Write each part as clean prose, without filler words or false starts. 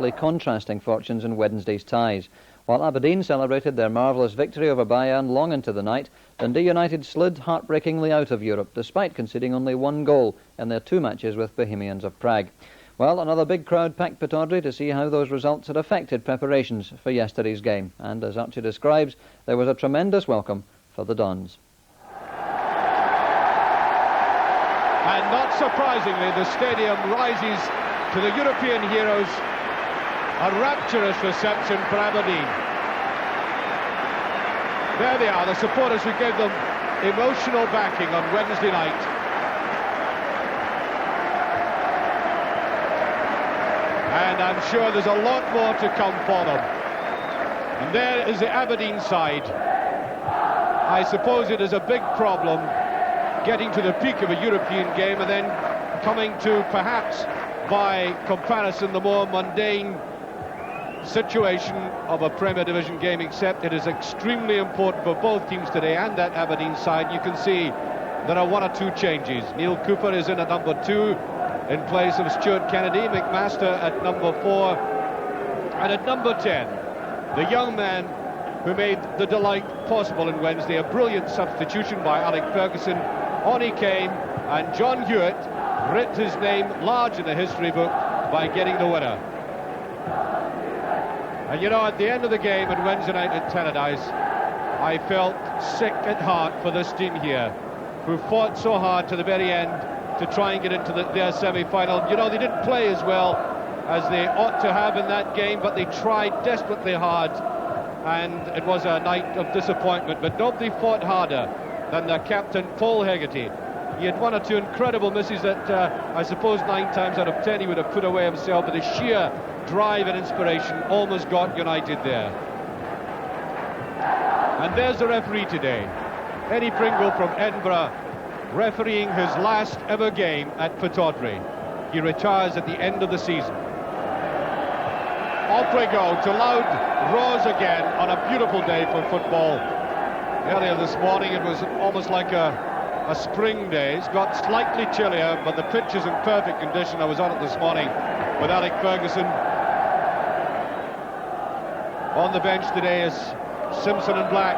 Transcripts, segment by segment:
vastly contrasting fortunes in Wednesday's ties. While Aberdeen celebrated their marvellous victory over Bayern long into the night, Dundee United slid heartbreakingly out of Europe, despite conceding only one goal in their 2 matches with Bohemians of Prague. Well, another big crowd packed Pittodrie to see how those results had affected preparations for yesterday's game. And as Archie describes, there was a tremendous welcome for the Dons. And not surprisingly, the stadium rises to the European heroes. A rapturous reception for Aberdeen. There they are, the supporters who gave them emotional backing on Wednesday night. And I'm sure there's a lot more to come for them. And there is the Aberdeen side. I suppose it is a big problem getting to the peak of a European game and then coming to, perhaps by comparison, the more mundane situation of a Premier Division game, except it is extremely important for both teams today and that Aberdeen side. You can see there are 1 or 2 changes. Neil Cooper is in at number 2 in place of Stuart Kennedy, McMaster at number 4, and at number 10, the young man who made the delight possible on Wednesday, a brilliant substitution by Alec Ferguson. On he came, and John Hewitt writ his name large in the history book by getting the winner. And you know, at the end of the game on Wednesday night at Tannadice, I felt sick at heart for this team here, who fought so hard to the very end to try and get into their semi-final. You know, they didn't play as well as they ought to have in that game, but they tried desperately hard, and it was a night of disappointment. But nobody fought harder than their captain, Paul Hegarty. He had 1 or 2 incredible misses that I suppose 9 times out of 10 he would have put away himself, but his sheer drive and inspiration almost got United there. And there's the referee today, Eddie Pringle from Edinburgh, refereeing his last ever game at Pittodrie. He retires at the end of the season. Off we go to loud roars again on a beautiful day for football. Earlier this morning it was almost like a spring day. It's got slightly chillier, but the pitch is in perfect condition. I was on it this morning with Alec Ferguson. On the bench today is Simpson and Black.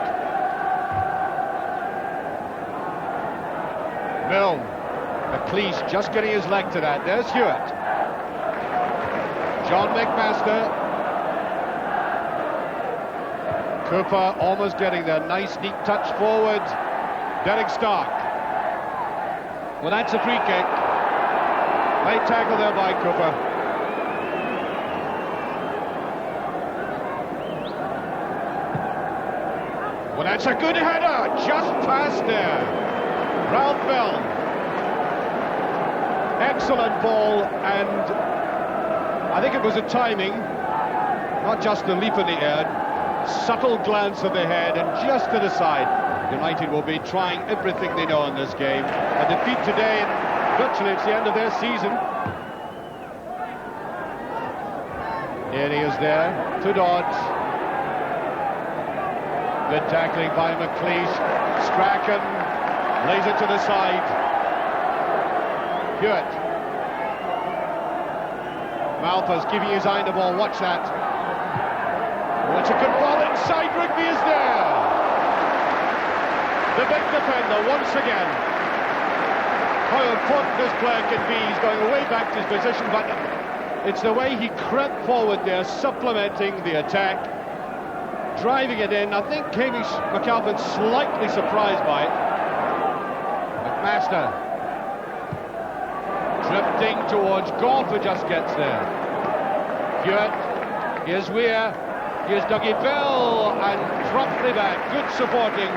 Milne. McLeish just getting his leg to that. There's Hewitt. John McMaster. Cooper almost getting there. Nice neat touch forward. Derek Stark. Well, that's a free kick. Late tackle there by Cooper. Well, that's a good header. Just past there. Ralph Bell. Excellent ball, and I think it was a timing, not just a leap in the air, subtle glance of the head and just to the side. United will be trying everything they know in this game. A defeat today, and virtually it's the end of their season. Here he is there, to dodge. Good tackling by McLeish. Strachan lays it to the side. Hewitt. Malthus giving his eye on the ball, watch that. Oh, it's a good ball inside, Rigby is there. The big defender once again. How important this player can be. He's going way back to his position, but it's the way he crept forward there, supplementing the attack, driving it in. I think Hamish McAlpin slightly surprised by it. McMaster drifting towards Goff, who just gets there. Hewitt, here's Weir, here's Dougie Bell, and promptly back. Good supporting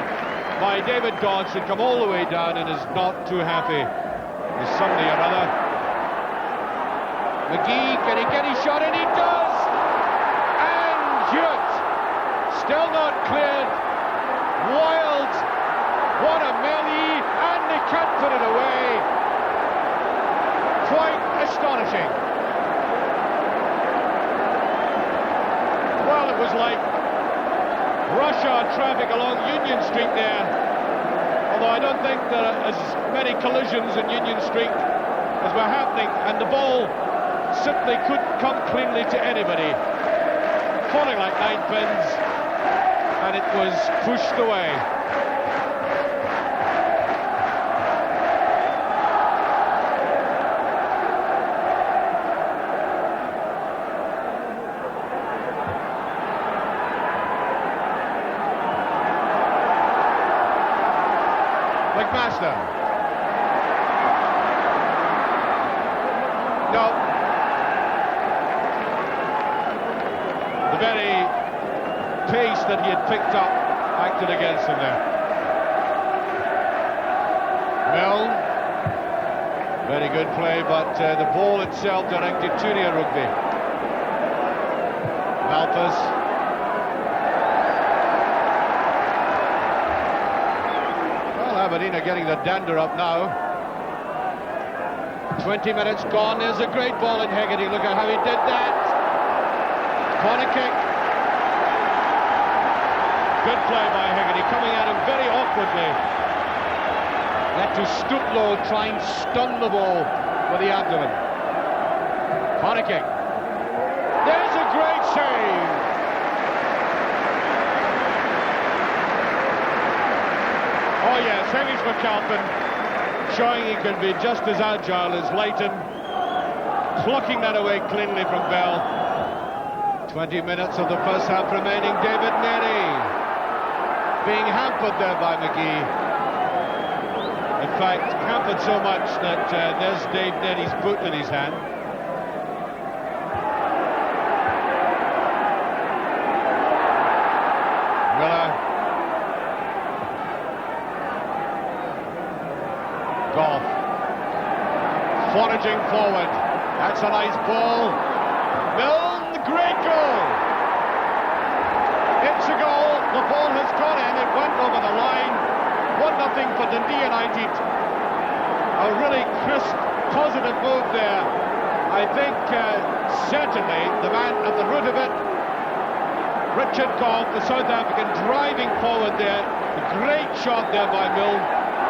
by David Dodson, come all the way down and is not too happy with somebody or other. McGee, can he get his shot in? He does! And Hewitt, still not cleared. Wild, what a melee, and they can't put it away. Quite astonishing. Well, it was like rush hour traffic along Union Street there, although I don't think there are as many collisions in Union Street as were happening, and the ball simply couldn't come cleanly to anybody. Falling like ninepins, and it was pushed away. McMaster. No. The very pace that he had picked up acted against him there. Milne. Very good play, but the ball itself directed to near rugby. Malthus. Well, Aberdeen are getting the dander up now. 20 minutes gone. There's a great ball in Hegarty. Look at how he did that. Corner kick. Good play by Hegarty, coming at him very awkwardly. He had to stoop low, try and stun the ball with the abdomen. Corner kick. There's a great save. Oh yes, Hamish McAlpin showing he can be just as agile as Leighton. Plucking that away cleanly from Bell. 20 minutes of the first half remaining. David Nerry being hampered there by McGee. In fact, hampered so much that there's Dave Nerry's boot in his hand. Miller. Goff. Foraging forward. That's a nice ball. Milne, great goal. It's a goal. The ball has gone in. It went over the line. 1-0 for Dundee United. A really crisp, positive move there. I think certainly the man at the root of it, Richard Goff, the South African, driving forward there. A great shot there by Milne.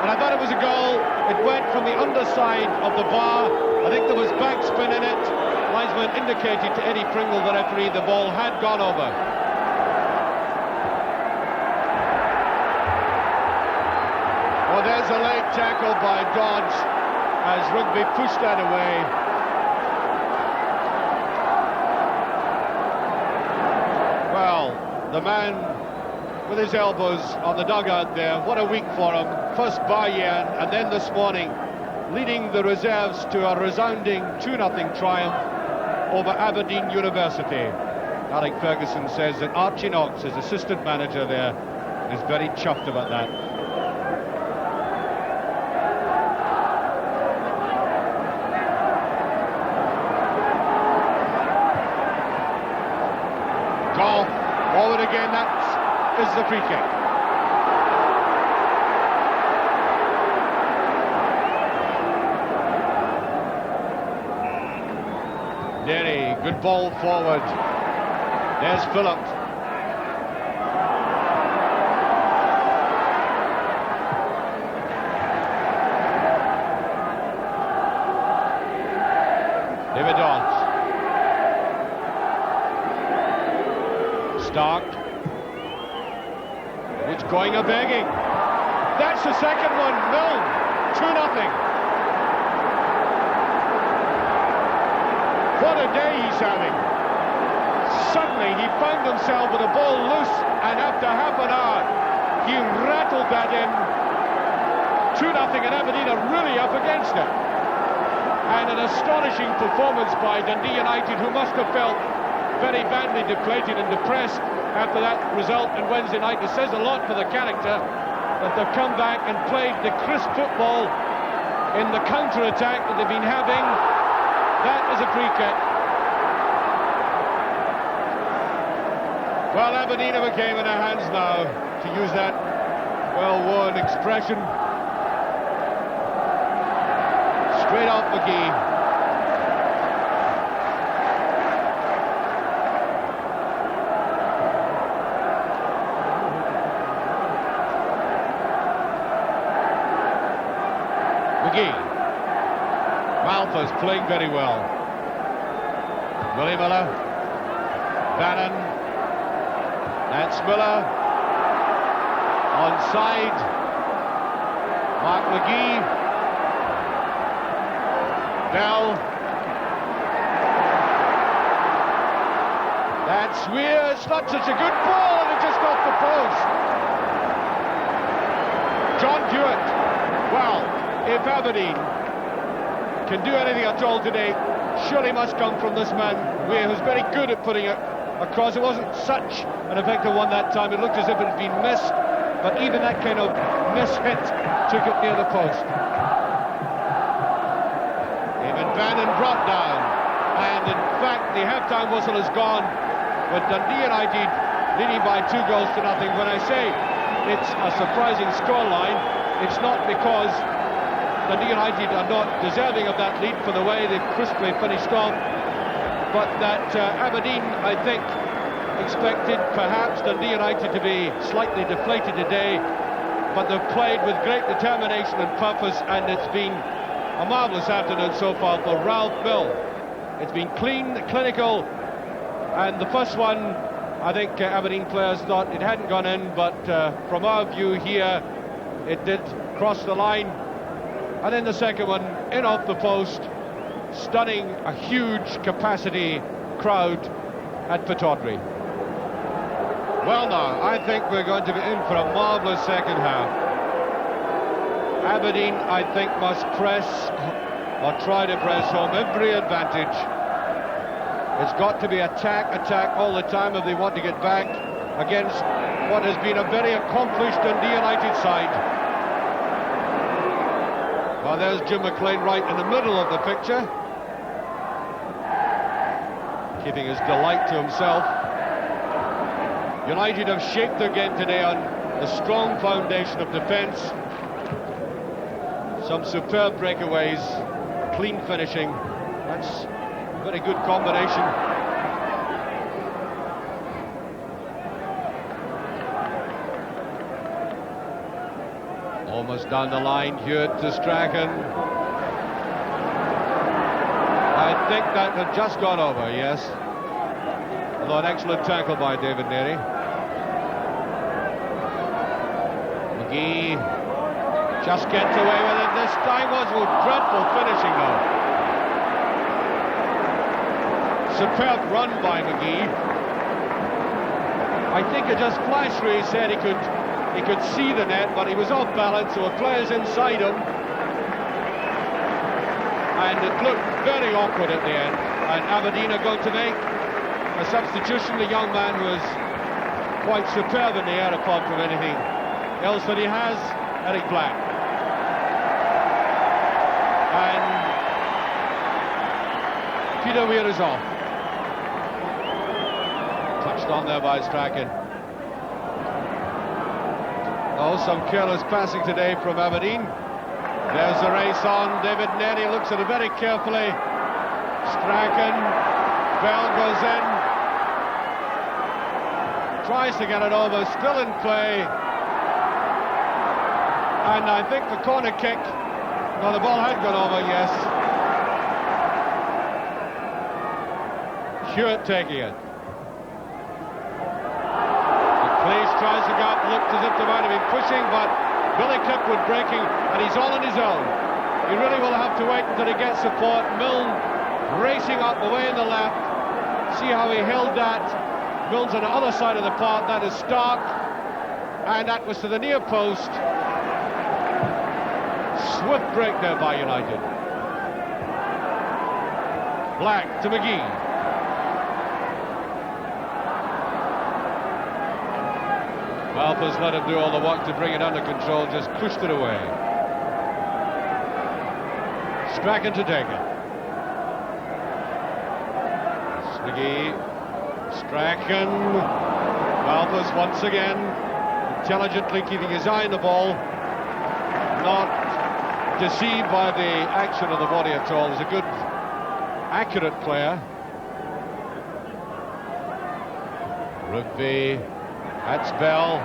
And I thought it was a goal. It went from the underside of the bar. I think there was backspin in it. Linesman indicated to Eddie Pringle, the referee, the ball had gone over. Oh, there's a late tackle by Dodge as Rugby pushed that away. Well, the man with his elbows on the dugout there, what a week for him. First Bayern, and then this morning leading the reserves to a resounding 2-0 triumph over Aberdeen University. Alec Ferguson says that Archie Knox, his assistant manager there, is very chuffed about that. Goal, forward again, that is the free kick. Derry, good ball forward. There's Phillip. David Dodds. Stark. It's going a begging. That's the second one. Milne. 2-0. What a day he's having. Suddenly he found himself with a ball loose, and after half an hour he rattled that in. 2-0, and Aberdeen are really up against it. And an astonishing performance by Dundee United, who must have felt very badly deflated and depressed after that result on Wednesday night. It says a lot for the character that they've come back and played the crisp football in the counter-attack that they've been having. That is a free kick. Well, Aberdeen have a game in their hands now, to use that well-worn expression. Straight off McGee. McGee. Malthus playing very well. Willie Miller. Bannon. That's Miller. Onside. Mark McGee. Bell. That's Weir. It's not such a good ball, and it just off the post. John Hewitt. Well, if Aberdeen can do anything at all today, surely must come from this man Weir, who's very good at putting it across. It wasn't such an effective one that time. It looked as if it had been missed, but even that kind of miss hit took it near the post. Even Bannon brought down, and in fact the half-time whistle is gone with Dundee United leading by 2 goals to nothing. When I say it's a surprising scoreline, it's not because Dundee United are not deserving of that lead for the way they've crisply finished off, but that Aberdeen, I think, expected perhaps Dundee United to be slightly deflated today, but they've played with great determination and purpose, and it's been a marvellous afternoon so far for Ralph Mill. It's been clean, clinical, and the first one, I think Aberdeen players thought it hadn't gone in, but from our view here, it did cross the line. And then the second one, in off the post, stunning a huge capacity crowd at Pittodrie. Well now, I think we're going to be in for a marvellous second half. Aberdeen, I think, must press, or try to press home every advantage. It's got to be attack all the time if they want to get back against what has been a very accomplished Dundee United side. Well, there's Jim McLean right in the middle of the picture, keeping his delight to himself. United have shaped their game today on the strong foundation of defence. Some superb breakaways, clean finishing. That's a very good combination. Almost down the line, Hewitt to Strachan. I think that had just gone over, yes. Although an excellent tackle by David Neary. McGee just gets away with it this time. Was dreadful finishing though. Superb run by McGee. I think it just flashed where he said he could see the net, but he was off balance, so a player's inside him, and it looked very awkward at the end. And Aberdeen are going to make a substitution. The young man who is quite superb in the air, apart from anything else that he has, Eric Black. And Peter Weir is off. Touched on there by Strachan. Oh, some careless passing today from Aberdeen. There's the race on. David Neary looks at it very carefully. Strachan. Bell goes in. Tries to get it over. Still in play. And I think the corner kick. No, the ball had gone over, yes. Hewitt taking it. Place tries to go up, looked as if they might have been pushing, but Billy Kirkwood breaking, and he's all on his own. He really will have to wait until he gets support. Milne racing up away in the left. See how he held that. Milne's on the other side of the park. That is Stark, and that was to the near post. Swift break there by United. Black to McGee. Alpha's let him do all the work to bring it under control, just pushed it away. Strachan to take it. McGee. Strachan. Alpha's once again intelligently keeping his eye on the ball, not deceived by the action of the body at all. He's a good, accurate player. Rugby. That's Bell.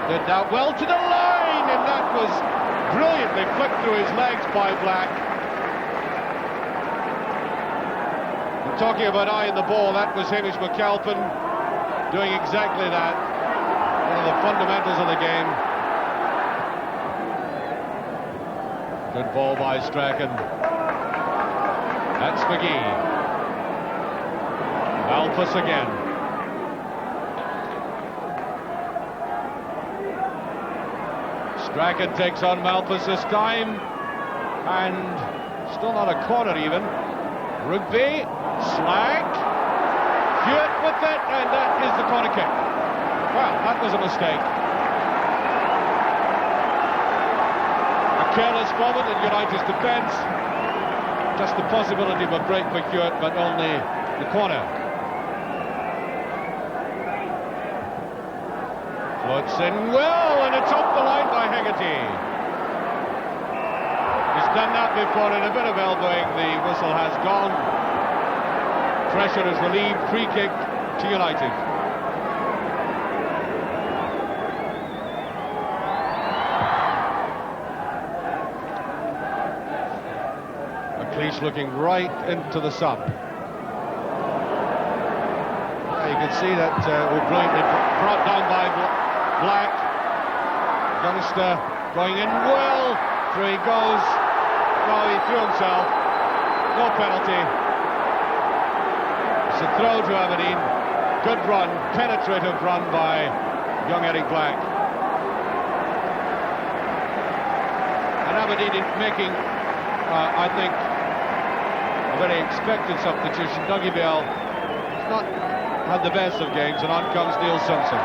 Did that well to the line, and that was brilliantly flicked through his legs by Black. Talking about eye in the ball, that was Hamish McAlpin doing exactly that. One of the fundamentals of the game. Good ball by Strachan. That's McGee. Malpas again. Strachan takes on Malpas this time. And still not a corner even. Rugby. Slag. Hewitt with it. And that is the corner kick. Well, that was a mistake. A careless moment in United's defence. Just the possibility of a break for Hewitt, but only the corner. Floats in well, and it's off the line by Hegarty. He's done that before in a bit of elbowing. The whistle has gone. Pressure is relieved. Free kick to United. McLeish looking right into the sun. You can see that we're brilliantly brought down by Black. Youngster going in well. Through he goes. No, he threw himself. No penalty. It's a throw to Aberdeen. Good run, penetrative run by young Eric Black. And Aberdeen making, I think, a very expected substitution. Dougie Bell has not had the best of games, and on comes Neil Simpson.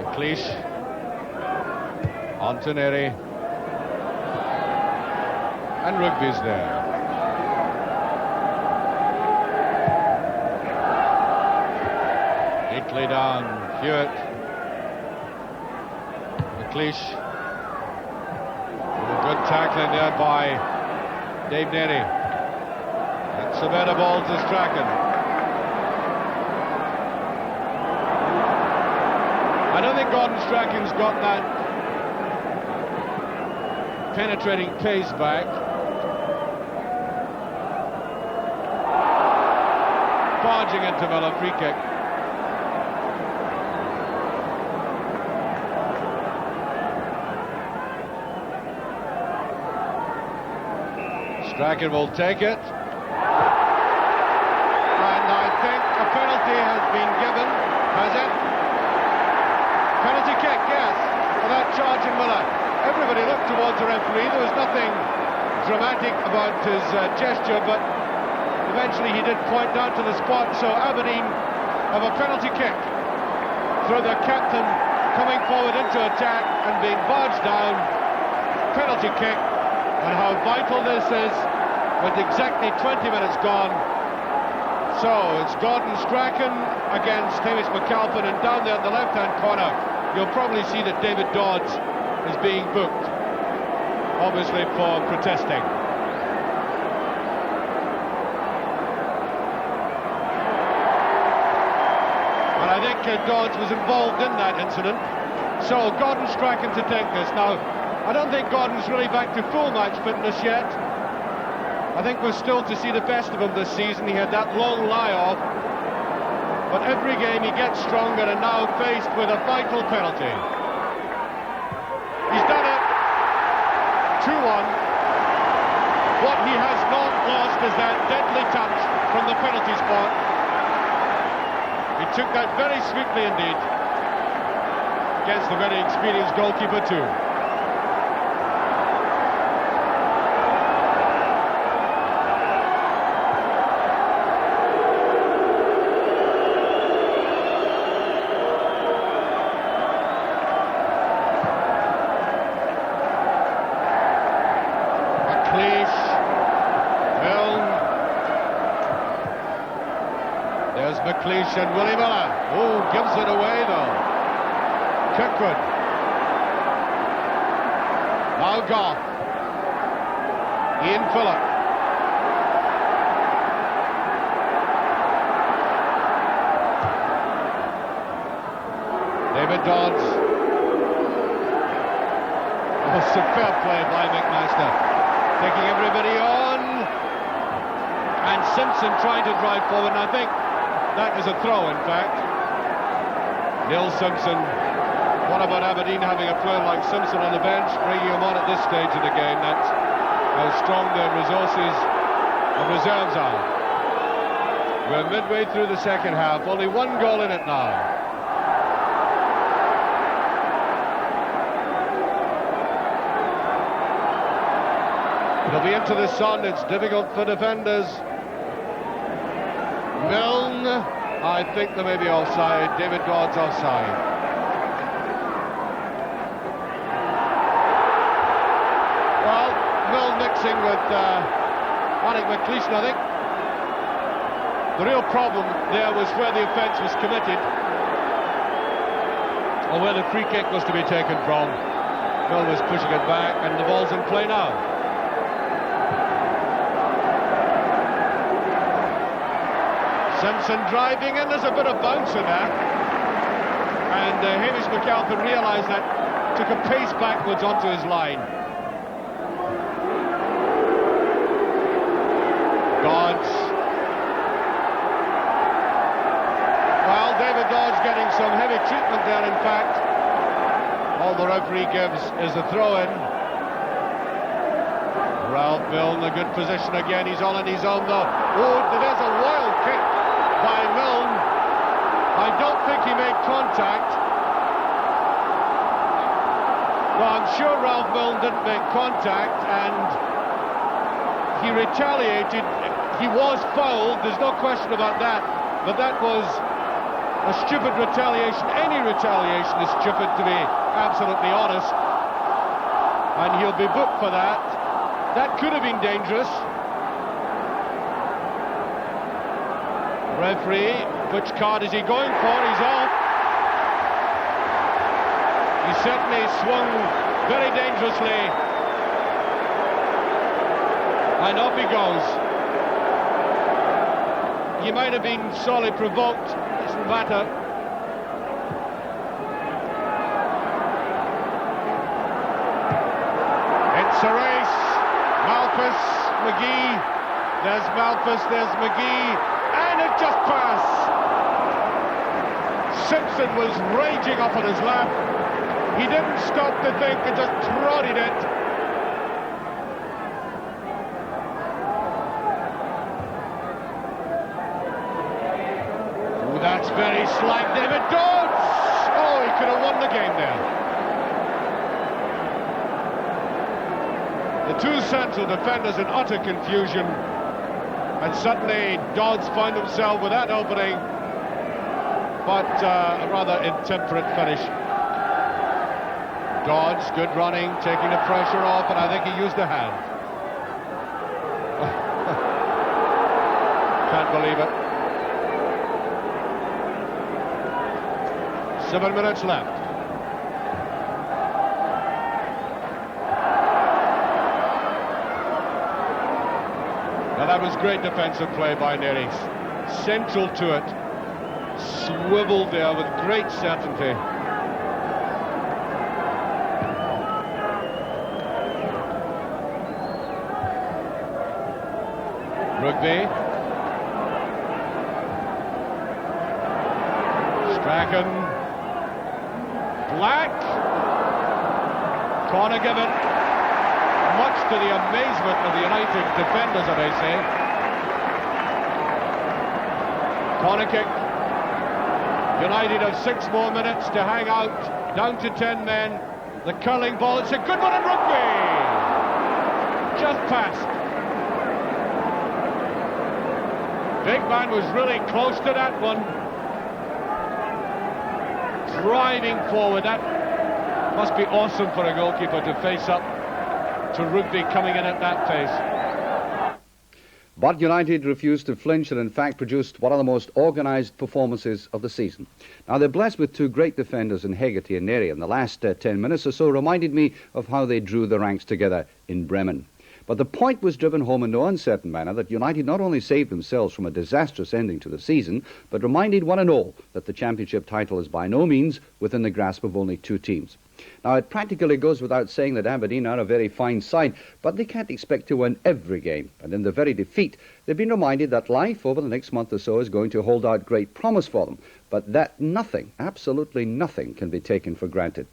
McLeish. Antoneri. And Rugby's there. Neatly down, Hewitt. McLeish. Good tackling there by Dave Nenny. That's a better ball to Strachan. I don't think Gordon Strachan's got that penetrating pace back. Barging into Miller, free kick. Strachan will take it. And I think a penalty has been given. Has it? Penalty kick, yes, for that charge in Miller. Everybody looked towards the referee. There was nothing dramatic about his gesture, but eventually he did point down to the spot. So Aberdeen have a penalty kick through their captain coming forward into attack and being barged down. Penalty kick, and how vital this is with exactly 20 minutes gone. So it's Gordon Strachan against Hamish McAlpin, and down there in the left-hand corner you'll probably see that David Dodds is being booked, obviously for protesting. And I think Dodds was involved in that incident. So Gordon Strachan to take this. Now, I don't think Gordon's really back to full match fitness yet. I think we're still to see the best of him this season. He had that long lie-off. But every game he gets stronger, and now faced with a vital penalty. He's done it. 2-1. What he has not lost is that deadly touch from the penalty spot. He took that very sweetly indeed. Against the very experienced goalkeeper too. McLeish and Willie Miller. Oh, gives it away though. Kirkwood. Now Goff. Ian Phillip. David Dodds. was superb play by McMaster. Taking everybody on. And Simpson trying to drive forward, and I think that was a throw, in fact. Neil Simpson. What about Aberdeen having a player like Simpson on the bench, bringing him on at this stage of the game? That's how strong their resources of reserves are. We're midway through the second half, only one goal in it now. It'll be into the sun, it's difficult for defenders. Milne, I think there may be offside. David Dodd's offside. Well, Milne mixing with Alec McLeish, I think. The real problem there was where the offence was committed, or where the free kick was to be taken from. Milne was pushing it back, and the ball's in play now. Simpson driving in, there's a bit of bounce in that. And Hamish McAlpin realised that, took a pace backwards onto his line. Dodds. Well, David Dodds getting some heavy treatment there, in fact. All the referee gives is a throw-in. Ralph Milne, a good position again, he's on his own though. Oh, there's a wild kick by Milne. I don't think he made contact. Well, I'm sure Ralph Milne didn't make contact, and he retaliated. He was fouled, there's no question about that, but that was a stupid retaliation. Any retaliation is stupid, to be absolutely honest, and he'll be booked for that. That could have been dangerous. Referee, which card is he going for? He's off. He certainly swung very dangerously. And off he goes. He might have been sorely provoked, doesn't matter. It's a race. Malphus, McGee. There's Malphus, there's McGee. And it just passed. Simpson was raging up on his lap. He didn't stop to think and just trotted it. Oh, that's very slight. David Dodds! Oh, he could have won the game there. The two central defenders in utter confusion. And suddenly Dodds found himself with that opening, but a rather intemperate finish. Dodds, good running, taking the pressure off, and I think he used a hand. Can't believe it. 7 minutes left. Now that was great defensive play by Nery. Central to it. Swiveled there with great certainty. Rugby. Strachan. Black. Corner given. Much to the amazement of the United defenders, as I say. Corner kick. United have 6 more minutes to hang out, down to 10 men. The curling ball, it's a good one in rugby. Just passed. Big man was really close to that one. Driving forward, that must be awesome for a goalkeeper to face up to rugby coming in at that pace. But United refused to flinch and in fact produced one of the most organised performances of the season. Now they're blessed with two great defenders in Hegarty and Nery, and the last 10 minutes or so reminded me of how they drew the ranks together in Bremen. But the point was driven home in no uncertain manner that United not only saved themselves from a disastrous ending to the season, but reminded one and all that the championship title is by no means within the grasp of only two teams. Now, it practically goes without saying that Aberdeen are a very fine side, but they can't expect to win every game. And in the very defeat, they've been reminded that life over the next month or so is going to hold out great promise for them, but that nothing, absolutely nothing, can be taken for granted.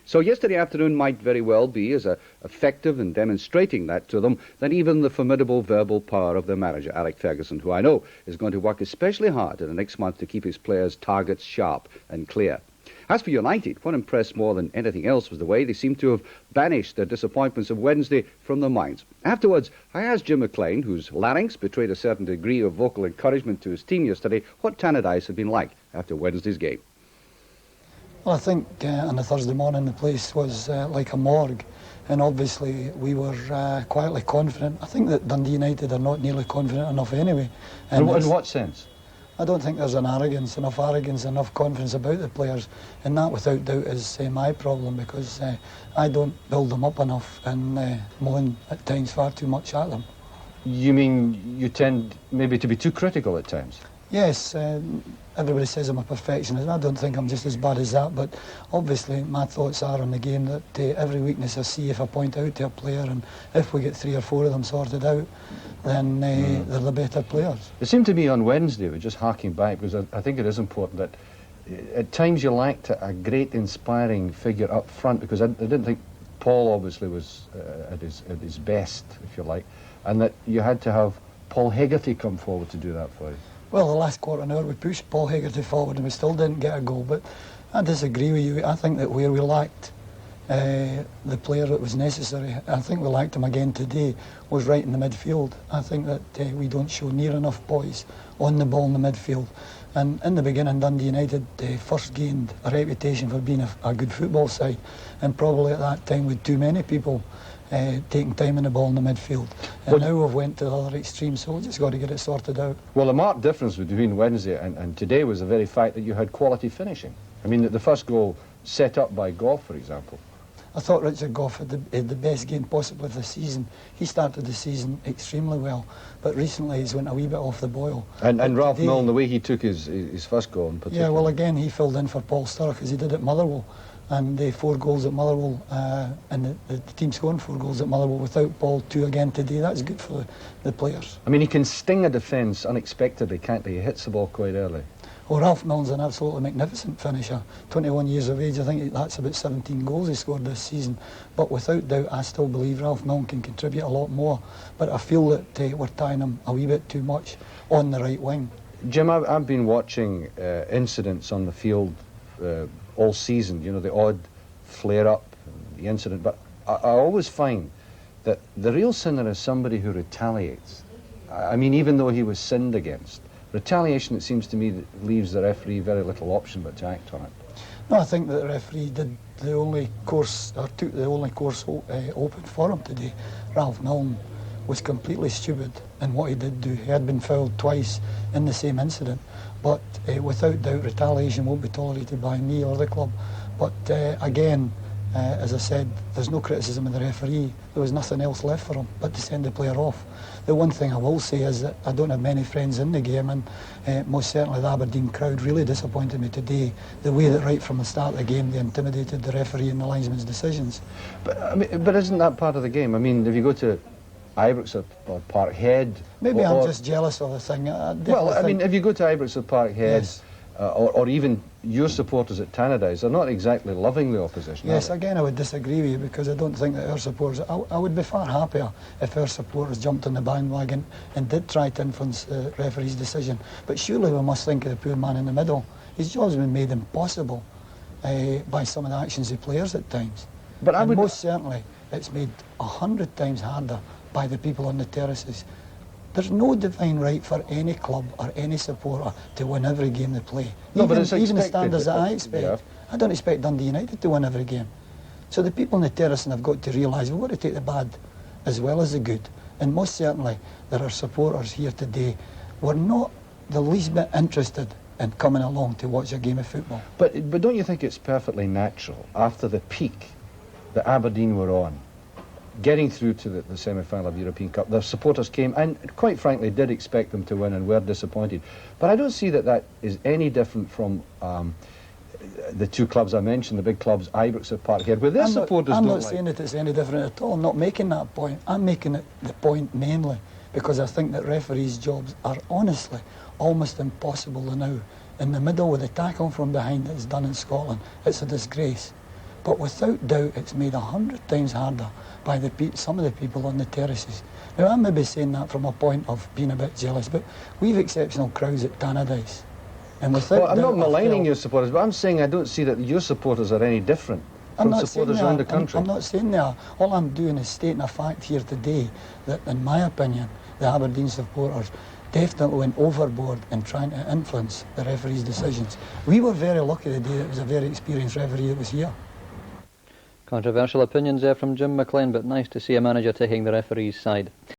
So yesterday afternoon might very well be as effective in demonstrating that to them than even the formidable verbal power of their manager, Alec Ferguson, who I know is going to work especially hard in the next month to keep his players' targets sharp and clear. As for United, what impressed more than anything else was the way they seemed to have banished their disappointments of Wednesday from their minds. Afterwards, I asked Jim McLean, whose larynx betrayed a certain degree of vocal encouragement to his team yesterday, what Tannadice had been like after Wednesday's game. Well, I think on the Thursday morning the place was like a morgue, and obviously we were quietly confident. I think that Dundee United are not nearly confident enough anyway. In what sense? I don't think there's enough arrogance, enough confidence about the players, and that without doubt is my problem, because I don't build them up enough and moan at times far too much at them. You mean you tend maybe to be too critical at times? Yes, everybody says I'm a perfectionist. I don't think I'm just as bad as that, but obviously my thoughts are on the game that every weakness I see, if I point out to a player, and if we get 3 or 4 of them sorted out, then they're the better players. It seemed to me on Wednesday, we're just harking back, because I think it is important that at times you lacked a great inspiring figure up front, because I didn't think Paul obviously was at his best, if you like, and that you had to have Paul Hegarty come forward to do that for you. Well, the last quarter of an hour we pushed Paul Hegarty forward and we still didn't get a goal, but I disagree with you. I think that where we lacked the player that was necessary, I think we lacked him again today, was right in the midfield. I think that we don't show near enough poise on the ball in the midfield. And in the beginning, Dundee United first gained a reputation for being a good football side, and probably at that time with too many people taking time in the ball in the midfield. And now we've went to the other extreme, so we've just got to get it sorted out. Well, the marked difference between Wednesday and today was the very fact that you had quality finishing. I mean, the first goal set up by Goff, for example. I thought Richard Goff had the best game possible of the season. He started the season extremely well, but recently he's went a wee bit off the boil. And Ralph Milne, the way he took his first goal in particular. Yeah, well, again, he filled in for Paul Sturrock as he did at Motherwell. And 4 goals at Motherwell, and the team scoring 4 goals at Motherwell without Paul, 2 again today. That's good for the players. I mean, he can sting a defence unexpectedly, can't he? He hits the ball quite early. Well, Ralph Milne's an absolutely magnificent finisher. 21 years of age, I think that's about 17 goals he scored this season. But without doubt, I still believe Ralph Milne can contribute a lot more. But I feel that we're tying him a wee bit too much on the right wing. Jim, I've been watching incidents on the field all season, you know, the odd flare-up, the incident, but I always find that the real sinner is somebody who retaliates. I mean, even though he was sinned against, retaliation, it seems to me, that leaves the referee very little option but to act on it. No, I think that the referee did the only course, or took the only course open for him today. Ralph Milne was completely stupid in what he did do. He had been fouled twice in the same incident, but without doubt retaliation won't be tolerated by me or the club. But again, as I said, there's no criticism of the referee. There was nothing else left for him but to send the player off. The one thing I will say is that I don't have many friends in the game, and most certainly the Aberdeen crowd really disappointed me today. The way that right from the start of the game they intimidated the referee and the linesman's decisions. But I mean, but isn't that part of the game? I mean, if you go to Ibrox or Parkhead... Maybe I'm just jealous of the thing. Well, I mean, if you go to Ibrox or Parkhead, yes. or even your supporters at Tannadice, they're not exactly loving the opposition. Yes, again, I would disagree with you, because I don't think that our supporters... I would be far happier if our supporters jumped on the bandwagon and did try to influence the referee's decision. But surely we must think of the poor man in the middle. His job's been made impossible by some of the actions of players at times. But and most certainly, it's made 100 times harder by the people on the terraces. There's no divine right for any club or any supporter to win every game they play. No, even, but it's even the standards that I expect. Yeah. I don't expect Dundee United to win every game. So the people on the terrace have got to realise we've got to take the bad as well as the good. And most certainly there are supporters here today who are not the least bit interested in coming along to watch a game of football. But don't you think it's perfectly natural, after the peak that Aberdeen were on, getting through to the semi-final of the European Cup, their supporters came and quite frankly did expect them to win and were disappointed. But I don't see that is any different from the two clubs I mentioned, the big clubs, Ibrox have Park here, where their supporters I'm don't not saying that it's any different at all. I'm not making that point. I'm making it the point mainly because I think that referees' jobs are honestly almost impossible now. In the middle with the tackle from behind that's done in Scotland, it's a disgrace. But without doubt, it's made 100 times harder by some of the people on the terraces. Now, I may be saying that from a point of being a bit jealous, but we've exceptional crowds at Tannadice. And without I'm not doubt, maligning your supporters, but I'm saying I don't see that your supporters are any different from supporters around the country. I'm not saying they are. All I'm doing is stating a fact here today that, in my opinion, the Aberdeen supporters definitely went overboard in trying to influence the referee's decisions. We were very lucky the day it was a very experienced referee that was here. Controversial opinions there from Jim McLean, but nice to see a manager taking the referee's side.